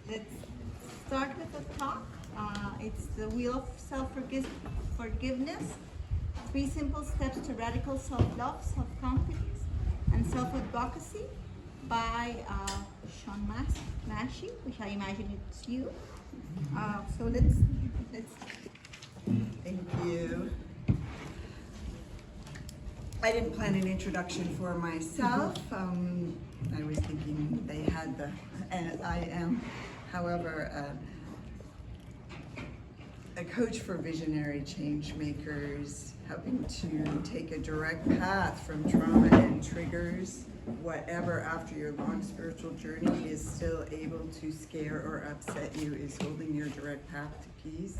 Let's start with the talk. It's the Wheel of Self-Forgiveness. 3 simple steps to radical self-love, self-confidence, and self-advocacy by Sean Massey, which I imagine it's you. So let's. Thank you. I didn't plan an introduction for myself. I was thinking they had the, and I am, however, a coach for visionary change makers, helping to take a direct path from trauma and triggers, whatever after your long spiritual journey is still able to scare or upset you, is holding your direct path to peace.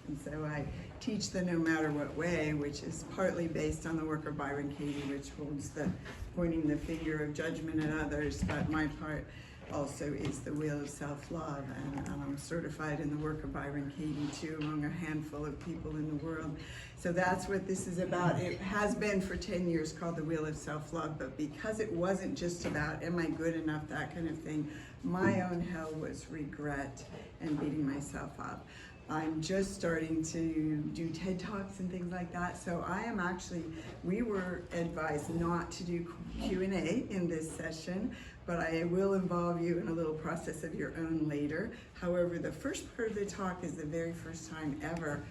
And so I teach the no matter what way, which is partly based on the work of Byron Katie, which holds the pointing the finger of judgment at others, but my part also is the wheel of self-love, and I'm certified in the work of Byron Katie too, among a handful of people in the world. So that's what this is about. It has been for 10 years called the wheel of self-love, but because it wasn't just about am I good enough, that kind of thing, my own hell was regret and beating myself up. I'm just starting to do TED Talks and things like that. So I am actually, we were advised not to do Q&A in this session, but I will involve you in a little process of your own later. However, the first part of the talk is the very first time ever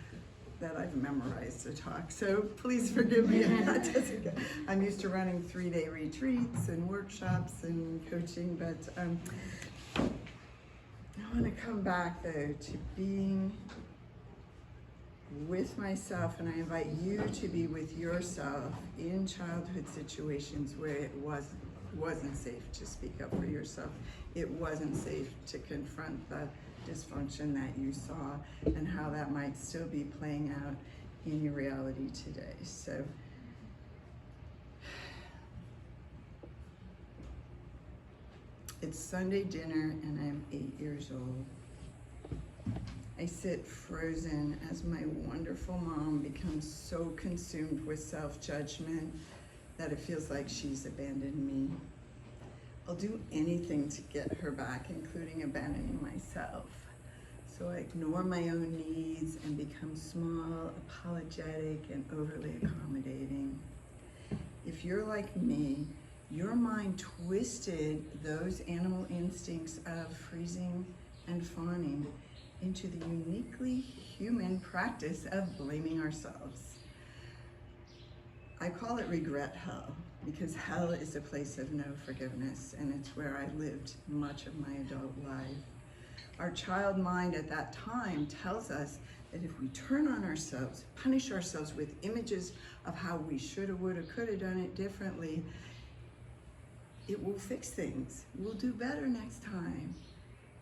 that I've memorized a talk. So please forgive me if that doesn't go. I'm used to running 3-day retreats and workshops and coaching, but I want to come back though to being with myself, and I invite you to be with yourself in childhood situations where it wasn't safe to speak up for yourself. It wasn't safe to confront the dysfunction that you saw and how that might still be playing out in your reality today. So it's Sunday dinner and I'm 8 years old. I sit frozen as my wonderful mom becomes so consumed with self-judgment that it feels like she's abandoned me. I'll do anything to get her back, including abandoning myself. So I ignore my own needs and become small, apologetic, and overly accommodating. If you're like me, your mind twisted those animal instincts of freezing and fawning into the uniquely human practice of blaming ourselves. I call it regret hell, because hell is a place of no forgiveness, and it's where I lived much of my adult life. Our child mind at that time tells us that if we turn on ourselves, punish ourselves with images of how we shoulda, woulda, coulda done it differently, it will fix things. We'll do better next time.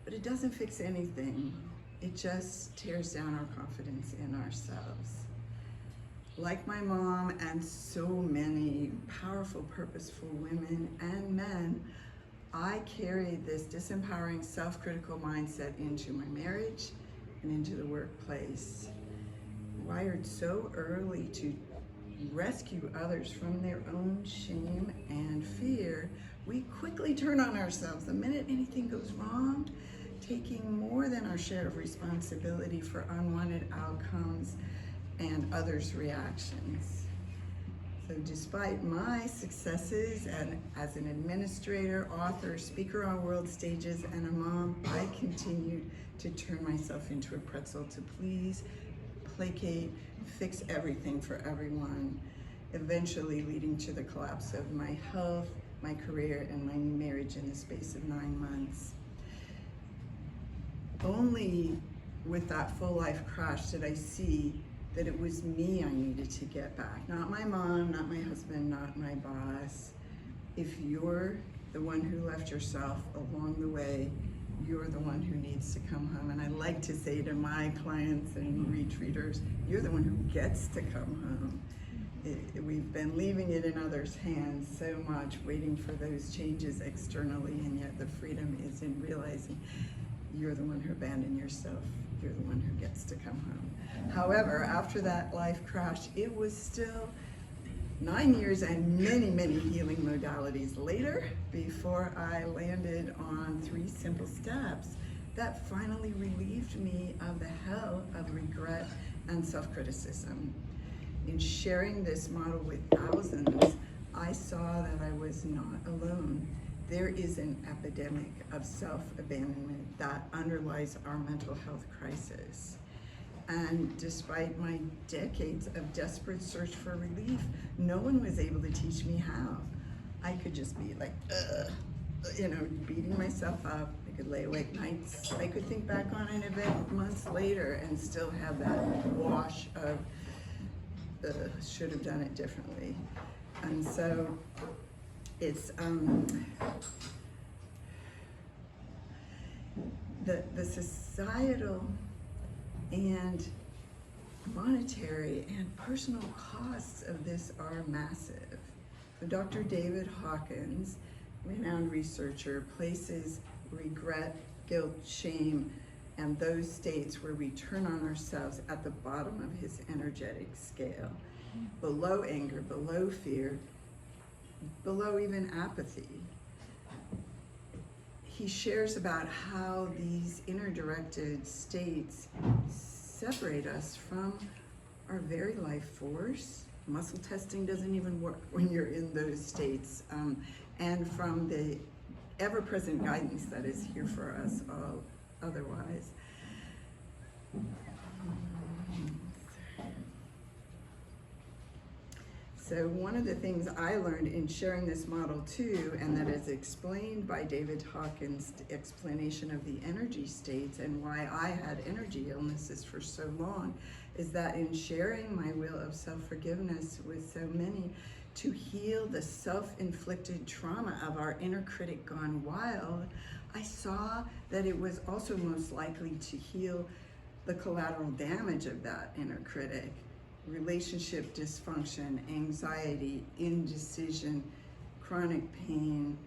But it doesn't fix anything. It just tears down our confidence in ourselves. Like my mom and so many powerful, purposeful women and men, I carried this disempowering, self-critical mindset into my marriage and into the workplace. Wired so early to rescue others from their own shame and fear, we quickly turn on ourselves the minute anything goes wrong, taking more than our share of responsibility for unwanted outcomes and others' reactions. So despite my successes and as an administrator, author, speaker on world stages, and a mom, I continued to turn myself into a pretzel to please, placate, fix everything for everyone, eventually leading to the collapse of my health, my career, and my marriage in the space of 9 months. Only with that full life crash did I see that it was me I needed to get back. Not my mom, not my husband, not my boss. If you're the one who left yourself along the way, you're the one who needs to come home. And I like to say to my clients and retreaters, you're the one who gets to come home. We've been leaving it in others' hands so much, waiting for those changes externally, and yet the freedom is in realizing you're the one who abandoned yourself. You're the one who gets to come home. However, after that life crash, it was still 9 years and many, many healing modalities later before I landed on 3 simple steps that finally relieved me of the hell of regret and self-criticism. In sharing this model with thousands, I saw that I was not alone. There is an epidemic of self-abandonment that underlies our mental health crisis. And despite my decades of desperate search for relief, no one was able to teach me how. I could just be like, beating myself up. I could lay awake nights. I could think back on an event months later and still have that wash of, should have done it differently. And so it's, the societal and monetary and personal costs of this are massive. So Dr. David Hawkins, renowned researcher, places regret, guilt, shame, and those states where we turn on ourselves at the bottom of his energetic scale, below anger, below fear, below even apathy. He shares about how these inner directed states separate us from our very life force. Muscle testing doesn't even work when you're in those states, and from the ever-present guidance that is here for us all otherwise. So one of the things I learned in sharing this model too, and that is explained by David Hawkins' explanation of the energy states and why I had energy illnesses for so long, is that in sharing my wheel of self-forgiveness with so many, to heal the self-inflicted trauma of our inner critic gone wild, I saw that it was also most likely to heal the collateral damage of that inner critic. Relationship dysfunction, anxiety, indecision, chronic pain,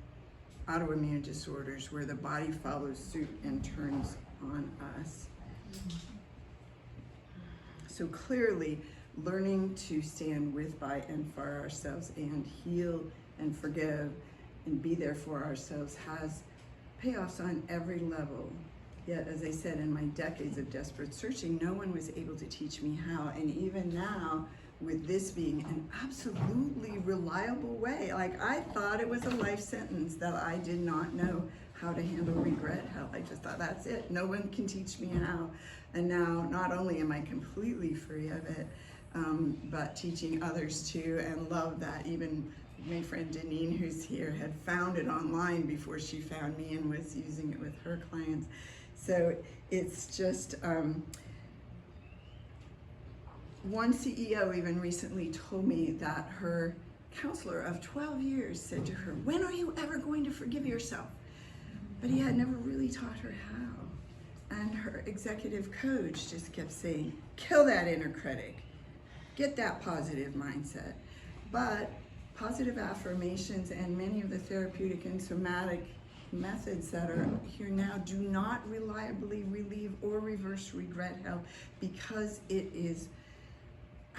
autoimmune disorders where the body follows suit and turns on us. So clearly, learning to stand with, by, and for ourselves and heal and forgive and be there for ourselves has payoffs on every level. Yet, as I said, in my decades of desperate searching, no one was able to teach me how. And even now, with this being an absolutely reliable way, like I thought it was a life sentence that I did not know how to handle regret. How I just thought, that's it. No one can teach me how. And now, not only am I completely free of it, but teaching others too, and love that even my friend Deneen, who's here, had found it online before she found me and was using it with her clients. So it's just, one CEO even recently told me that her counselor of 12 years said to her, "When are you ever going to forgive yourself?" But he had never really taught her how. And her executive coach just kept saying, kill that inner critic, get that positive mindset. But positive affirmations and many of the therapeutic and somatic methods that are here now do not reliably relieve or reverse regret health, because it is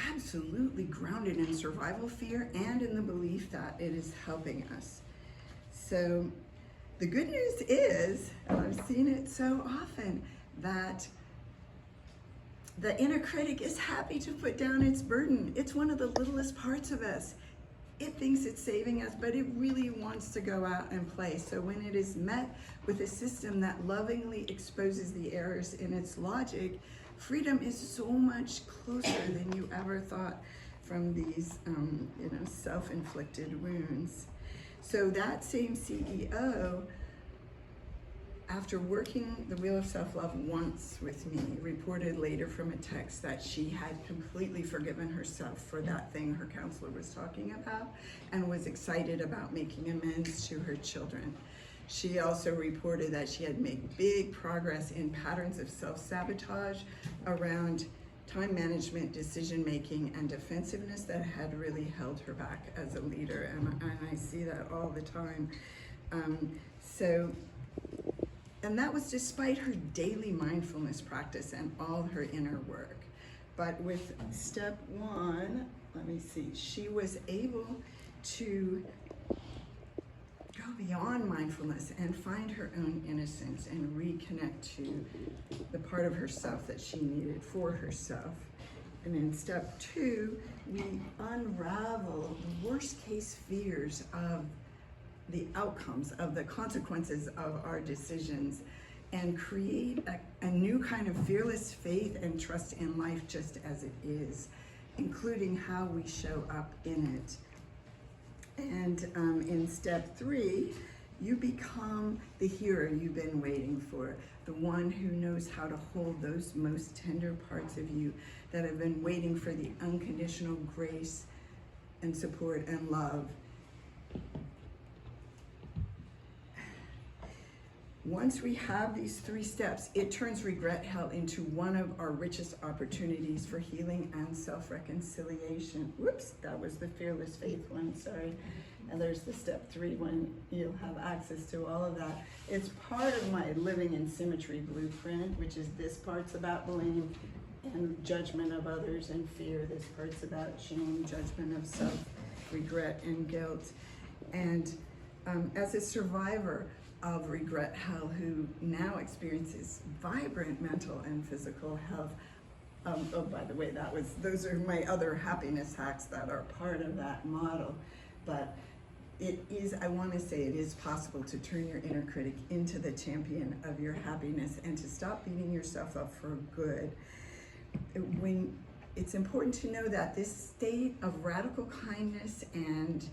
absolutely grounded in survival fear and in the belief that it is helping us. So the good news is, and I've seen it so often, that the inner critic is happy to put down its burden. It's one of the littlest parts of us. It thinks it's saving us, but it really wants to go out and play. So when it is met with a system that lovingly exposes the errors in its logic, freedom is so much closer than you ever thought from these self-inflicted wounds. So that same CEO, after working the Wheel of Self-Love once with me, reported later from a text that she had completely forgiven herself for that thing her counselor was talking about and was excited about making amends to her children. She also reported that she had made big progress in patterns of self-sabotage around time management, decision-making, and defensiveness that had really held her back as a leader, and I see that all the time. And that was despite her daily mindfulness practice and all her inner work. But with step one, let me see, she was able to go beyond mindfulness and find her own innocence and reconnect to the part of herself that she needed for herself. And in step 2, we unravel the worst case fears of the outcomes, of the consequences of our decisions, and create a new kind of fearless faith and trust in life just as it is, including how we show up in it. And in step 3, you become the hero you've been waiting for, the one who knows how to hold those most tender parts of you that have been waiting for the unconditional grace and support and love. Once we have these 3 steps, it turns regret hell into one of our richest opportunities for healing and self-reconciliation. Whoops, that was the fearless faith one, sorry. And there's the step 3 one. You'll have access to all of that. It's part of my living in symmetry blueprint, which is this part's about blame and judgment of others and fear. This part's about shame, judgment of self, regret, and guilt. And as a survivor of regret hell who now experiences vibrant mental and physical health, oh, by the way, those are my other happiness hacks that are part of that model. But it is, I want to say, it is possible to turn your inner critic into the champion of your happiness and to stop beating yourself up for good. It's important to know that this state of radical kindness and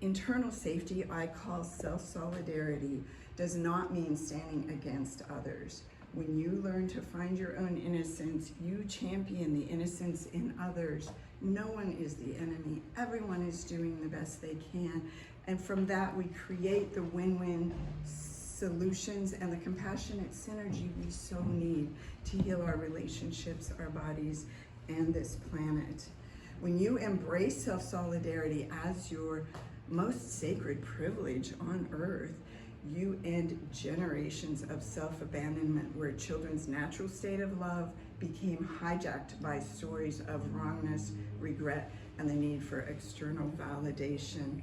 internal safety I call self-solidarity does not mean standing against others. When you learn to find your own innocence, you champion the innocence in others. No one is the enemy. Everyone is doing the best they can. And from that, we create the win-win solutions and the compassionate synergy we so need to heal our relationships, our bodies, and this planet. When you embrace self-solidarity as your most sacred privilege on earth, you end generations of self-abandonment where children's natural state of love became hijacked by stories of wrongness, regret, and the need for external validation.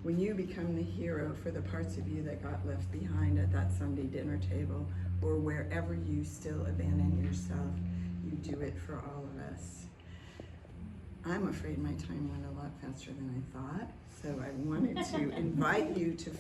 When you become the hero for the parts of you that got left behind at that Sunday dinner table, or wherever you still abandon yourself, you do it for all of us. I'm afraid my time went a lot faster than I thought, so I wanted to invite you to